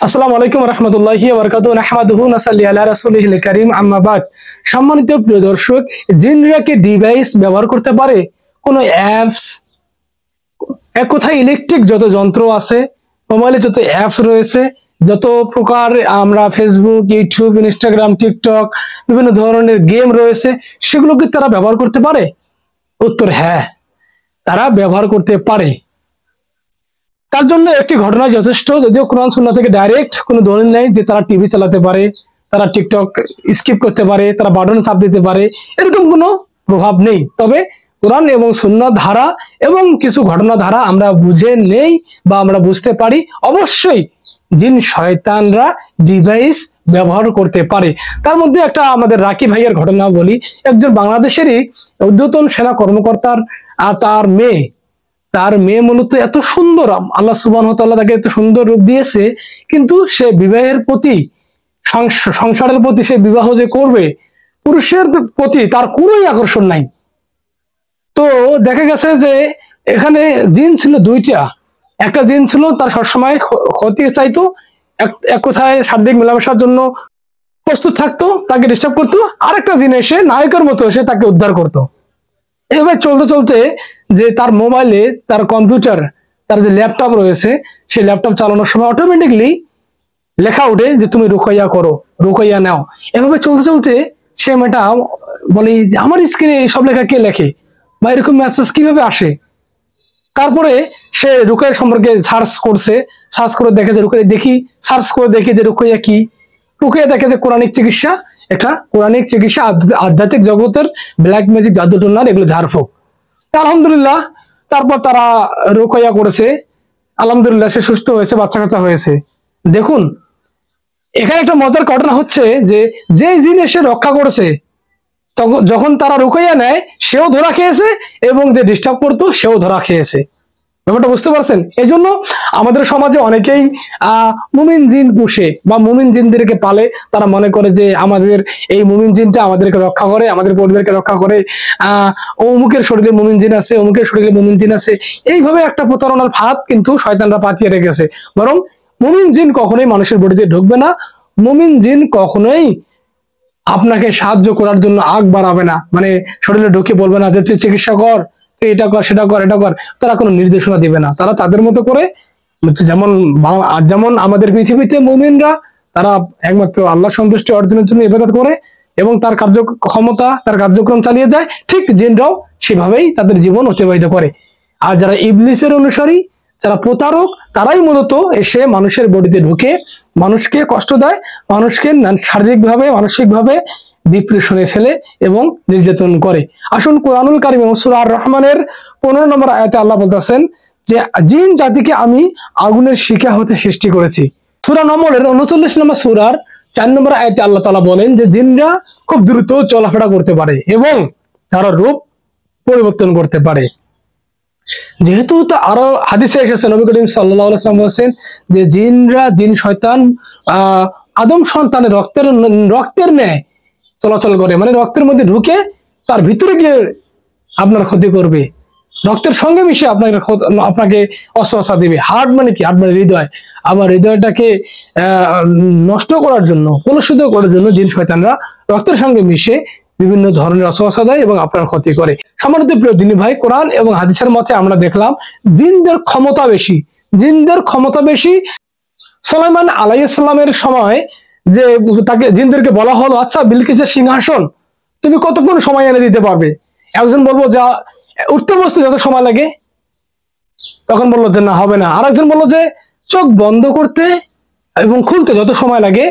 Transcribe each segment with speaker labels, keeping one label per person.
Speaker 1: আসসালামু আলাইকুম রহমতুল্লাহি ওয়া বারাকাতুহু নাহমাদুহু নাসাল্লি আলা রাসূলিহিল কারীম আম্মা বাদ। সম্মানিত প্রিয় দর্শক, জিনরা কি ডিভাইস ব্যবহার করতে পারে? কোনো অ্যাপস, এক কথায় ইলেকট্রিক যত যন্ত্র আছে, মোবাইলে যত অ্যাপস রয়েছে, যত প্রকার আমরা ফেসবুক, ইউটিউব, ইনস্টাগ্রাম, টিকটক, বিভিন্ন ধরনের গেম রয়েছে, সেগুলো কি তারা ব্যবহার করতে পারে? উত্তর হ্যাঁ, তারা ব্যবহার করতে পারে। তার জন্য একটি ঘটনা যথেষ্ট, যদিও কোরআন সুন্নাহ থেকে ডাইরেক্ট কোনো দলিল নেই যে তারা টিভি চালাতে পারে, তারা টিকটক স্কিপ করতে পারে, তারা বাটন চাপ দিতে পারে, এরকম কোনো প্রভাব নেই। তবে কোরআন এবং সুন্নাহ ধারা এবং কিছু ঘটনা ধারা আমরা বুঝে নেই বা আমরা বুঝতে পারি, অবশ্যই জিন শয়তানরা ডিভাইস ব্যবহার করতে পারে। তার মধ্যে একটা আমাদের রাকি ভাইয়ের ঘটনা বলি। একজন বাংলাদেশেরই ঊর্ধ্বতন সেনা কর্মকর্তার তার মেয়ে মূলত এত সুন্দর, আল্লাহ সুবহানাহু ওয়া তাআলা তাকে এত সুন্দর রূপ দিয়েছে, কিন্তু সে বিবাহের প্রতি, সংসারের প্রতি, সে বিবাহ যে করবে, পুরুষের প্রতি তার কোনোই আকর্ষণ নাই। তো দেখা গেছে যে এখানে জিন ছিল দুইটা। একটা জিন ছিল তার সবসময় ক্ষতি চাইতো, এক কথায় শারীরিক মেলামেশার জন্য প্রস্তুত থাকতো, তাকে ডিস্টার্ব করতো। আরেকটা জিন এসে নায়কের মতো এসে তাকে উদ্ধার করতো। এভাবে চলতে চলতে যে তার মোবাইলে, তার কম্পিউটার, তার যে ল্যাপটপ রয়েছে, সেই ল্যাপটপ চালানোর সময় অটোমেটিকলি লেখা উঠে যে তুমি রুকাইয়া করো, রুকাইয়া নাও। এভাবে চলতে চলতে সে মেয়েটা বলে যে আমার স্ক্রিনে এইসব লেখা কে লেখে বা এরকম মেসেজ কিভাবে আসে। তারপরে সে রুকাইয়া সম্পর্কে সার্চ করে দেখে যে সার্চ করে দেখে যে রুকাইয়া কি। রুকাইয়া দেখে যে কোরআনিক চিকিৎসা, একটা কোরআনিক চিকিৎসা, আধ্যাত্মিক জগতের ব্ল্যাক ম্যাজিক, জাদু টুনার, এগুলো ঝাড়ফুঁক। আলহামদুলিল্লাহ, তারপর তারা রুকাইয়া করেছে, আলহামদুলিল্লাহ সে সুস্থ হয়েছে, বাচ্চা কাচ্চা হয়েছে। দেখুন, এখানে একটা মজার ঘটনা হচ্ছে যে যে জিন এসে রক্ষা করেছে, তখন যখন তারা রুকাইয়া নেয়, সেও ধরা খেয়েছে এবং যে ডিস্টার্ব করতো সেও ধরা খেয়েছে। ব্যাপারটা বুঝতে পারছেন? এই জন্য আমাদের সমাজে অনেকেই মুমিন জিন পুষে বা মুমিন জিনদেরকে পালে। তারা মনে করে যে আমাদের এই মুমিন জিনটা আমাদেরকে রক্ষা করে, আমাদের পরিবারকে রক্ষা করে। অমুকের শরীরে মুমিন জিন আছে, অমুকের শরীরে মুমিন জিন আছে। এইভাবে একটা প্রতারণার ফাঁদ কিন্তু শয়তানরা পাতিয়ে রেখেছে। বরং মুমিন জিন কখনোই মানুষের বডিতে ঢুকবে না। মুমিন জিন কখনোই আপনাকে সাহায্য করার জন্য আগ বাড়াবে না, মানে শরীরে ঢুকে বলবে না যে তুই চিকিৎসা কর, তুই এটা কর, সেটা কর, এটা কর। তারা কোনো নির্দেশনা দিবে না। তারা তাদের মতো করে, যেমন আমাদের পৃথিবীতে মুমিনরা তারা একমাত্র আল্লাহ সন্তুষ্টি অর্জনের জন্য ইবাদত করে এবং তার কার্যক্ষমতা, তার কার্যক্রম চালিয়ে যায়, ঠিক জিনরাও সেভাবেই তাদের জীবন অতিবাহিত করে। আর যারা ইবলিসের অনুসারী, যারা প্রতারক, তারাই মূলত এসে মানুষের বডিতে ঢুকে মানুষকে কষ্ট দেয়, মানুষকে শারীরিকভাবে, মানসিকভাবে ডিপ্রেশনে ফেলে এবং নির্যাতন করে। আসুন কুরআনুল কারীম সূরা আর রহমানের 15 নম্বর আয়াতে আল্লাহ বলতেছেন যে জিন জাতিকে আমি আগুনের শিখা হতে সৃষ্টি করেছি। সূরা নম্বরের 39 নম্বর সূরার 4 নম্বর আয়াতে আল্লাহ তাআলা বলেন যে জিনরা খুব দ্রুত চলাফেরা করতে পারে এবং তারা রূপ পরিবর্তন করতে পারে। যেহেতু তো আরো হাদিসে এসেছে, নবী করিম সাল্লাল্লাহু আলাইহি ওয়াসাল্লাম বলেছেন যে জিন শয়তান আদম সন্তানের রক্তের ন্যায় চলাচল করে, মানে রক্তের মধ্যে ঢুকে তার ভিতরে গিয়ে আপনার ক্ষতি করবে, রক্তের সঙ্গে মিশে আপনাকে অস্বস্থতা দিবে। হার্ট মানে কি? হার্ট মানে হৃদয়। আবার হৃদয়টাকে নষ্ট করার জন্য, কলুষিত করার জন্য জিন শয়তানরা রক্তের সঙ্গে মিশে বিভিন্ন ধরনের অস্বস্থতা দেয় এবং আপনার ক্ষতি করে। সম্মানিত প্রিয় দিনী ভাই, কোরআন এবং হাদিসের মতে আমরা দেখলাম জিনদের ক্ষমতা বেশি। সুলাইমান আলাইহিস সালামের সময় যে তাকে জিনদেরকে বলা হলো, আচ্ছা বিলকিসের সিংহাসন তুমি কতক্ষণ সময় এনে দিতে পারবে? একজন বলবো যা উঠতে বসতে যত সময় লাগে, তখন বললো যে না, হবে না। আরেকজন বললো যে চোখ বন্ধ করতে এবং খুলতে যত সময় লাগে,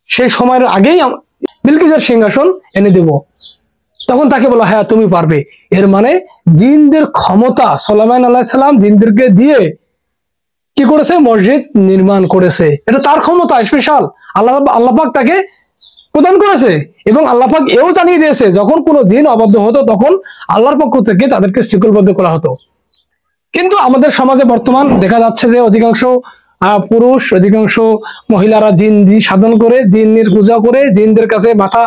Speaker 1: সেই সময়ের আগেই বিলকিসের সিংহাসন এনে দেব। তখন তাকে বলা, হ্যাঁ তুমি পারবে। এর মানে জিনদের ক্ষমতা, সুলাইমান আলাইহিস সালাম জিনদেরকে দিয়ে কি করেছে? মসজিদ নির্মাণ করেছে। এটা তার ক্ষমতা, স্পেশাল। আল্লাহ পাক তাকে প্রদান করেছে এবং আল্লাহ পাক এও জানিয়ে দিয়েছে যখন কোনো জিন অবাধ্য হতো তখন আল্লাহর পক্ষ থেকে তাদেরকে শিকলবদ্ধ করা হতো। কিন্তু আমাদের সমাজে বর্তমান দেখা যাচ্ছে যে অধিকাংশ পুরুষ, অধিকাংশ মহিলারা জিন সাধন করে, জিনের পূজা করে, জিনদের কাছে মাথা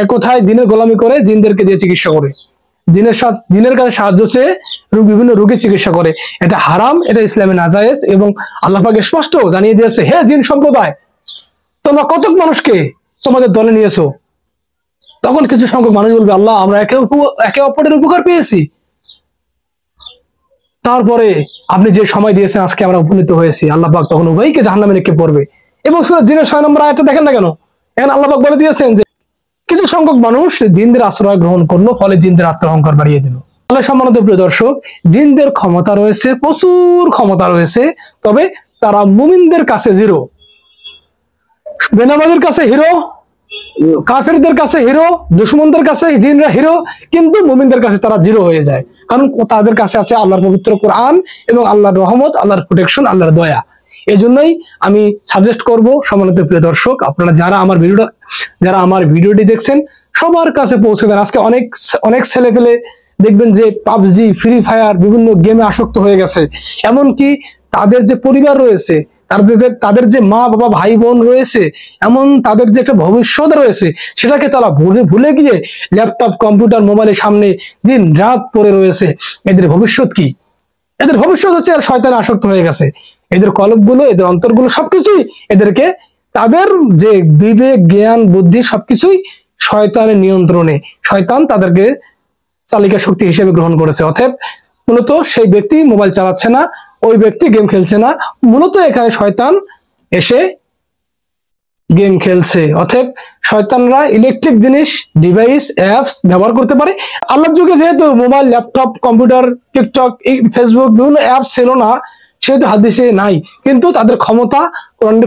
Speaker 1: এক কথায় দিনের গোলামি করে, জিনদেরকে দিয়ে চিকিৎসা করে। জিনের কাছে সাহায্য চেয়ে বিভিন্ন রোগের চিকিৎসা করে, এটা হারাম, এটা ইসলামে নাজায়েজ। এবং আল্লাহ পাক স্পষ্ট জানিয়ে দিয়েছে, হে জিন সম্প্রদায়, তোমরা কতক মানুষকে তোমাদের দলে নিয়েছো। তখন কিছু সংখ্যক মানুষ বলবে, আল্লাহ আমরা একে অপরের উপকার পেয়েছি, তারপরে আপনি যে সময় দিয়েছেন আজকে আমরা উপনীত হয়েছি। আল্লাহ পাক তখন উভয়কে জাহান্নামে নিক্ষেপ করবে। এবং সূরা জিনের 6 নম্বর আয়াতটা দেখেন না কেন, এখন আল্লাহ পাক বলে দিয়েছেন যে কিছু সংখ্যক মানুষ জিনদের আশ্রয় গ্রহণ করলো, ফলে জিনদের আত্মঅহংকার বাড়িয়ে দিল। তাহলে সম্মানিত প্রিয় দর্শক, জিনদের ক্ষমতা রয়েছে, প্রচুর ক্ষমতা রয়েছে, তবে তারা মুমিনদের কাছে জিরো। বেনামাজের কাছে হিরো, কাফেরদের কাছে হিরো, দুশমনদের কাছে জিনরা হিরো, কিন্তু মুমিনদের কাছে তারা জিরো হয়ে যায়। কারণ তাদের কাছে আছে আল্লাহর পবিত্র কোরআন এবং আল্লাহর রহমত, আল্লাহর প্রোটেকশন, আল্লাহর দয়া। এই জন্যই আমি সাজেস্ট করব সম্মানিত প্রিয় দর্শক, আপনারা যারা আমার ভিডিওটি দেখছেন সবার কাছে পৌঁছে দেন। আজকে অনেক ছেলে পেলে দেখবেন যে পাবজি, ফ্রি ফায়ার, বিভিন্ন গেমে আসক্ত হয়ে গেছে। এমনকি তাদের যে পরিবার রয়েছে, তাদের যে মা বাবা ভাই বোন রয়েছে, এমন তাদের যে একটা ভবিষ্যৎ রয়েছে, সেটাকে তারা ভুলে গিয়ে ল্যাপটপ, কম্পিউটার, মোবাইলের সামনে দিন রাত পড়ে রয়েছে। এদের ভবিষ্যৎ কি? এদের ভবিষ্যৎ হচ্ছে আর শয়তানে আসক্ত হয়ে গেছে। এদের কলবগুলো, এদের অন্তরগুলো সবকিছুই এদেরকে, তাদের যে বিবেক, জ্ঞান, বুদ্ধি সবকিছুই শয়তানের নিয়ন্ত্রণে। শয়তান তাদেরকে চালিকা শক্তি হিসেবে গ্রহণ করেছে। অতএব মূলত সেই ব্যক্তি মোবাইল চালাচ্ছে না, ওই ব্যক্তি গেম খেলছে না, মূলত এখানে শয়তান এসে গেম খেলছে। অতএব শয়তানরা ইলেকট্রিক জিনিস, ডিভাইস, অ্যাপস ব্যবহার করতে পারে। আল্লাহর যুগে যেহেতু mobile, laptop, computer, TikTok, Facebook, বিভিন্ন অ্যাপস ছিল না, সেহেতু হাদিসে নাই, কিন্তু তাদের ক্ষমতা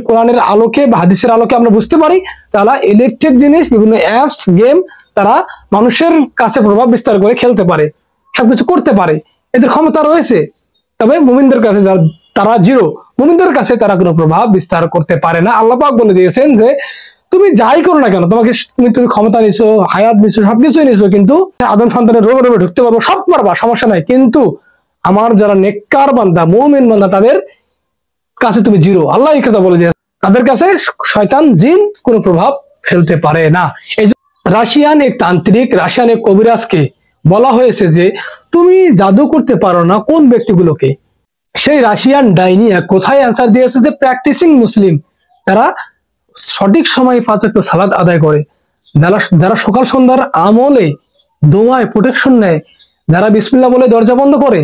Speaker 1: কোরআনের আলোকে বা হাদিসের আলোকে আমরা বুঝতে পারি তারা ইলেকট্রিক জিনিস, বিভিন্ন অ্যাপস, গেম তারা মানুষের কাছে প্রভাব বিস্তার করে খেলতে পারে, সবকিছু করতে পারে, এদের ক্ষমতা রয়েছে। তবে মুমিনদের কাছে তারা জিরো, মুমিনদের কাছে তারা কোনো প্রভাব বিস্তার করতে পারে না। আল্লাহ পাক বলে দিয়েছেন যে তুমি যাই করো না কেন, তুমি ক্ষমতা নিছো, হায়াত নিছো, সবকিছুই নিছো, কিন্তু আদম সন্তানের রোগে রোগে ঢুকতে পারবো, সব পারবা, সমস্যা নাই, কিন্তু আমার যারা নেককার বান্দা, মুমিন বান্দা, তাদের কাছে তুমি জিরো। আল্লাহ এই কথা বলে দিয়েছে, তাদের কাছে শয়তান, জিন কোনো প্রভাব ফেলতে পারে না। এই রাশিয়ান এক তান্ত্রিক, রাশিয়ান এক কবিরাজকে বলা হয়েছে যে তুমি জাদু করতে পারো না কোন ব্যক্তিগুলোকে। সেই রাশিয়ান ডাইনি কোথায় অ্যান্সার দিয়েছে যে প্র্যাকটিসিং মুসলিম, যারা সঠিক সময়ে 5 ওয়াক্ত সালাত আদায় করে, যারা সকাল সন্ধ্যার আমলে দোয়ায় প্রোটেকশন নেয়, যারা বিসমিল্লাহ বলে দরজা বন্ধ করে,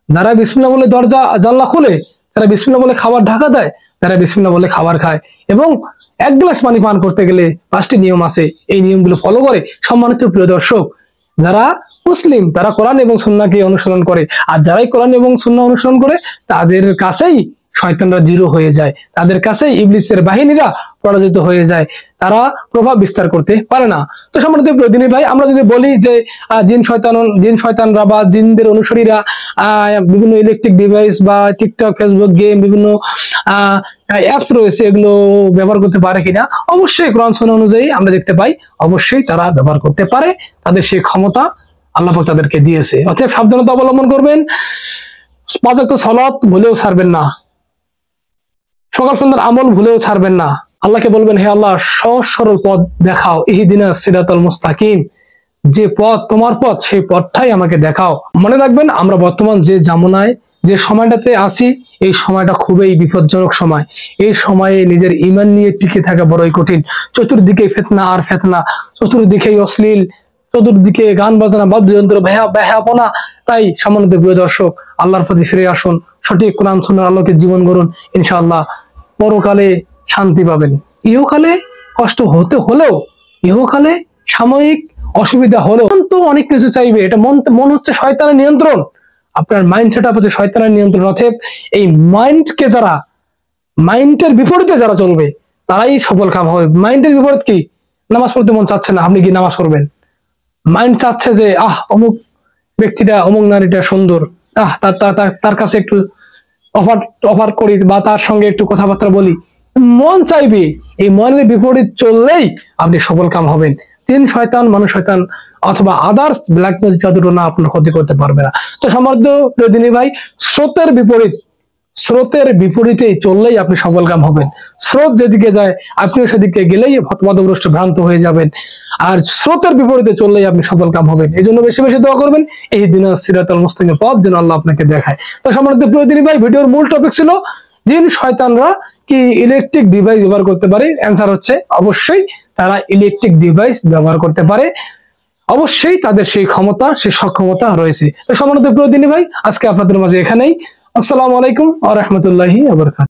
Speaker 1: যারা বিসমিল্লাহ বলে দরজা জানলা খুলে, যারা বিসমিল্লাহ বলে খাবার ঢাকা দেয়, যারা বিসমিল্লাহ বলে খাবার খায়, এবং 1 গ্লাস পানি পান করতে গেলে 5টি নিয়ম আছে, এই নিয়মগুলো ফলো করে। সম্মানিত প্রিয় দর্শক, যারা মুসলিম তারা কোরআন এবং সুন্নাহকে অনুসরণ করে, আর যারাই কোরআন এবং সুন্নাহ অনুসরণ করে তাদের কাছেই শয়তানরা জিরো হয়ে যায়, তাদের কাছেই ইবলিসের বাহিনীরা পরাজিত হয়ে যায়, তারা প্রভাব বিস্তার করতে পারে না। তো সম্মানিত প্রতিনিধি ভাই, আমরা যদি বলি যে জিন শয়তানরা বা জিনদের অনুসারীরা বিভিন্ন ইলেকট্রিক ডিভাইস বা টিকটক, ফেসবুক, গেম, বিভিন্ন অ্যাপস রয়েছে, এগুলো ব্যবহার করতে পারে কিনা, অবশ্যই কোরআন সুন্নাহ অনুযায়ী আমরা দেখতে পাই অবশ্যই তারা ব্যবহার করতে পারে, তাদের সেই ক্ষমতা আল্লাহ পাক তাদেরকে দিয়েছে। অতএব সাবধানতা অবলম্বন করবেন, 5 ওয়াক্ত সালাত ভুলেও ছাড়বেন না, সকাল সন্ধ্যার আমল ভুলেও ছাড়বেন না। আল্লাহকে বলবেন, হে আল্লাহ সহজ সরল পথ দেখাও, ইহদিনাস সিরাতাল মুস্তাকিম, যে পথ তোমার পথ, সেই পথটাই আমাকে দেখাও। মনে রাখবেন, আমরা বর্তমান যে জামানায়, যে সময়টাতে আছি, এই সময়টা খুবই বিপজ্জনক সময়। এই সময়ে নিজের ঈমান নিয়ে টিকে থাকা বড়ই কঠিন। চতুর্দিকে ফিতনা আর ফিতনা, চতুর্দিকেই অশ্লীল, চতুর্দিকে গান বাজনা, বাদ্যযন্ত্র, ব্যাহাপনা। তাই সম্মানিত প্রিয় দর্শক, আল্লাহর প্রতি ফিরে আসুন, সঠিক কোরআন সুন্নাহর আলোকে জীবন গড়ুন, ইনশাআল্লাহ পরকালে শান্তি পাবেন। ইহকালে কষ্ট হতে হলেও, ইহকালে সাময়িক অসুবিধা হলেও তো অনেক কিছু চাইবে। এটা মন হচ্ছে শয়তানের নিয়ন্ত্রণ, আপনার মাইন্ড সেটআপ হচ্ছে শয়তানের নিয়ন্ত্রণ। অতএব এই মাইন্ডকে যারা, মাইন্ডের বিপরীতে যারা চলবে তারাই সফল কাম হবে। মাইন্ডের বিপরীত কি? নামাজ পড়তে মন চাচ্ছে না, আপনি কি নামাজ পড়বেন? মাইন্ড চাচ্ছে যে অমুক ব্যক্তিটা, অমুক নারীটা সুন্দর, তার কাছে একটু অফার করি বা তার সঙ্গে একটু কথাবার্তা বলি, মন চাইবে। এই মনের বিপরীত চললেই আপনি সফল কাম হবেন। তিন শয়তান, মানুষ শয়তান অথবা আদার্স ব্ল্যাক ম্যাজিক জাদুটোনা আপনার ক্ষতি করতে পারবে না। তো সম্মানিত প্রতিনিধি ভাই, স্রোতের বিপরীত স্রোতের বিপরীতে চললেই আপনি সফলকাম হবেন। স্রোত যেদিকে যায় আপনিও সেদিকে গেলেই মদভ্রষ্ট ভ্রান্ত হয়ে যাবেন। আর স্রোতের বিপরীতে চললেই আপনি সফলকাম হবেন। এই জন্য বেশি বেশি দোয়া করবেন, এই দিন সিরাতুল মুস্তাকিম পথ যেন আল্লাহ আপনাকে দেখায়। তো সম্মানিত প্রিয় দিনী ভাই, ভিডিওর মূল টপিক ছিল জিন শয়তানরা কি ইলেকট্রিক ডিভাইস ব্যবহার করতে পারে। অ্যান্সার হচ্ছে অবশ্যই তারা ইলেকট্রিক ডিভাইস ব্যবহার করতে পারে, অবশ্যই তাদের সেই ক্ষমতা, সেই সক্ষমতা রয়েছে। তো সম্মানিত প্রিয় দিনী ভাই, আজকে আপনাদের মাঝে এখানেই। আসসালামু আলাইকুম ওয়া রাহমাতুল্লাহি ওয়া বারাকাতুহু।